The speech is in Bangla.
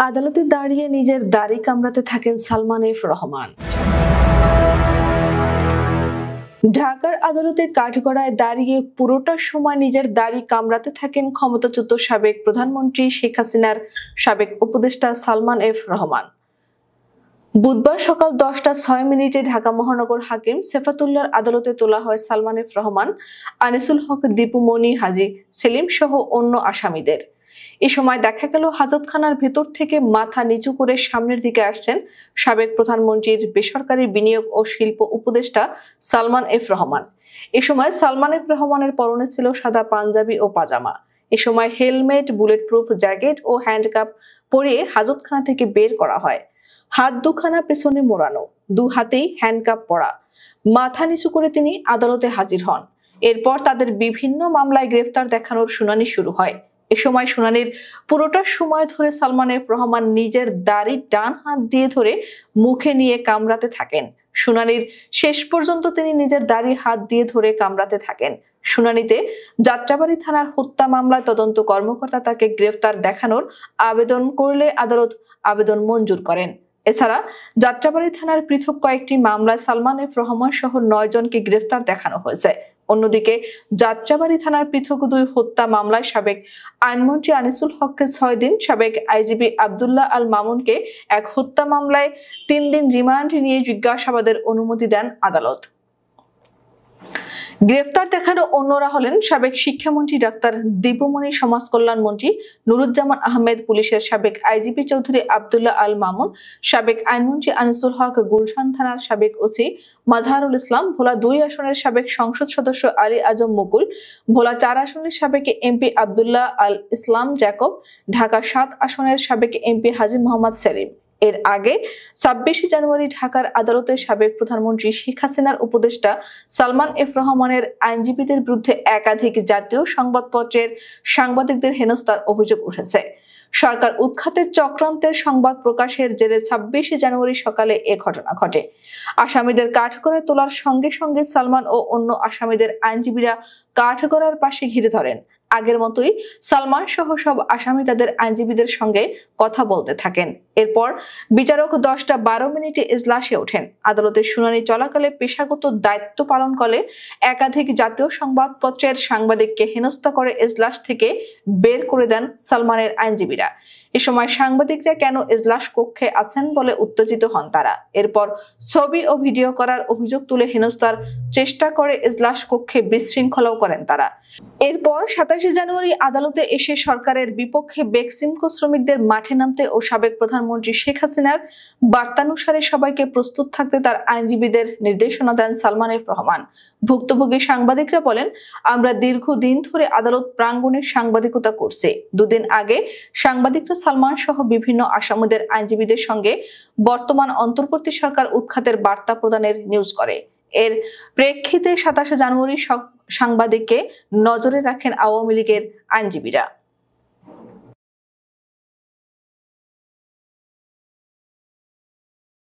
আদালতে দাঁড়িয়ে নিজের দাড়ি কামড়াতে থাকেন সালমান এফ রহমান। ঢাকার আদালতে কাঠগড়ায় দাঁড়িয়ে পুরোটা সময় নিজের দাড়ি কামড়াতে থাকেন ক্ষমতাচ্যুত সাবেক প্রধানমন্ত্রী শেখ হাসিনার সাবেক উপদেষ্টা সালমান এফ রহমান। বুধবার সকাল 10টা 6 মিনিটে ঢাকা মহানগর হাকিম সেফাতুল্লাহর আদালতে তোলা হয় সালমান এফ রহমান, আনিসুল হক, দীপু মনি, হাজী সেলিম সহ অন্য আসামিদের। এ সময় দেখা গেল হাজতখানার ভেতর থেকে মাথা নিচু করে সামনের দিকে আসছেন সাবেক প্রধানমন্ত্রীর বেসরকারি বিনিয়োগ ও শিল্প উপদেষ্টা সালমান এফ রহমান। এ সময় সালমান এফ রহমানের পরনে ছিল সাদা পাঞ্জাবি ও পাজামা। এ সময় হেলমেট, বুলেট প্রুফ জ্যাকেট ও হ্যান্ডকাপ পরিয়ে হাজতখানা থেকে বের করা হয়। হাত দুখানা পেছনে মোড়ানো, দু হাতেই হ্যান্ডকাপ পরা, মাথা নিচু করে তিনি আদালতে হাজির হন। এরপর তাদের বিভিন্ন মামলায় গ্রেফতার দেখানোর শুনানি শুরু হয়। এ সময় শুনানির পুরোটা সময় ধরে সালমান এফ রহমান নিজের দাড়ি ডান হাত দিয়ে ধরে মুখে নিয়ে কামড়াতে থাকেন। শুনানির শেষ পর্যন্ত তিনি নিজের দাড়ি হাত দিয়ে ধরে কামড়াতে থাকেন। শুনানিতে যাত্রাবাড়ী থানার হত্যা মামলায় তদন্ত কর্মকর্তা তাকে গ্রেফতার দেখানোর আবেদন করলে আদালত আবেদন মঞ্জুর করেন। এছাড়া যাত্রাবাড়ী থানার পৃথক কয়েকটি মামলায় সালমান এফ রহমান সহ 9 জনকে গ্রেফতার দেখানো হয়েছে। অন্যদিকে যাত্রাবাড়ী থানার পৃথক 2 হত্যা মামলায় সাবেক আইনমন্ত্রী আনিসুল হককে 6 দিন, সাবেক আইজিপি আব্দুল্লাহ আল মামুনকে এক হত্যা মামলায় 3 দিন রিমান্ড নিয়ে জিজ্ঞাসাবাদের অনুমতি দেন আদালত। গ্রেফতার দেখানো অন্যরা হলেন সাবেক শিক্ষামন্ত্রী ডাক্তার দীপু মনি, সমাজ কল্যাণ মন্ত্রী নুরুজ্জামান আহমেদ, পুলিশের সাবেক আইজিপি চৌধুরী আব্দুল্লাহ আল মামুন, সাবেক আইনমন্ত্রী আনিসুল হক, গুলশান থানার সাবেক ওসি মাজহারুল ইসলাম, ভোলা 2 আসনের সাবেক সংসদ সদস্য আলী আজম মুকুল, ভোলা 4 আসনের সাবেক এমপি আব্দুল্লাহ আল ইসলাম জ্যাকব, ঢাকা 7 আসনের সাবেক এমপি হাজী মোহাম্মদ সেলিম। এর আগে 26 জানুয়ারি ঢাকার আদালতে সাবেক প্রধানমন্ত্রী শেখ হাসিনার উপদেষ্টা সালমান এফ রহমানের আইনজীবীদের বিরুদ্ধে একাধিক জাতীয় সংবাদপত্রের সাংবাদিকদের হেনস্থার অভিযোগ উঠেছে। সরকার উৎখাতের চক্রান্তের সংবাদ প্রকাশের জেরে 26 জানুয়ারি সকালে এ ঘটনা ঘটে। আসামিদের কাঠগড়ায় তোলার সঙ্গে সঙ্গে সালমান ও অন্য আসামিদের আইনজীবীরা কাঠগড়ার পাশে ঘিরে ধরেন। আগের মতোই সালমান সহ সব আসামি তাদের আইনজীবীদের সঙ্গে কথা বলতে থাকেন। এরপর বিচারক 10টা 12 মিনিটে এজলাসে ওঠেন। আদালতের শুনানি চলাকালে পেশাগত দায়িত্ব পালন করে একাধিক জাতীয় সংবাদপত্রের সাংবাদিককে হেনস্থা করে এজলাস থেকে বের করে দেন সালমানের আইনজীবীরা। এ সময় সাংবাদিকরা কেন এজলাস কক্ষে আছেন বলে উত্তেজিত হন তারা। এরপর ছবি ও ভিডিও করার অভিযোগ তুলে হেনস্থার চেষ্টা করে এজলাস কক্ষে বিশৃঙ্খলাও করেন তারা। এরপর 27 জানুয়ারি আদালতে এসে সরকারের বিপক্ষে বেক্সিমকো শ্রমিকদের মাঠে নামতে ও সাবেক প্রধানমন্ত্রী শেখ হাসিনার বার্তানুসারে সবাইকে প্রস্তুত থাকতে তার আইনজীবীদের নির্দেশনা দেন সালমান এফ রহমান। ভুক্তভোগী সাংবাদিকরা বলেন, আমরা দীর্ঘদিন ধরে আদালত প্রাঙ্গণে সাংবাদিকতা করছি। 2 দিন আগে সাংবাদিকরা সালমান সহ বিভিন্ন আসামিদের আইনজীবীদের সঙ্গে বর্তমান অন্তর্বর্তী সরকার উৎখাতের বার্তা প্রদানের নিউজ করে। এর প্রেক্ষিতে 27 জানুয়ারি সাংবাদিককে নজরে রাখেন আওয়ামী লীগের আইনজীবীরা।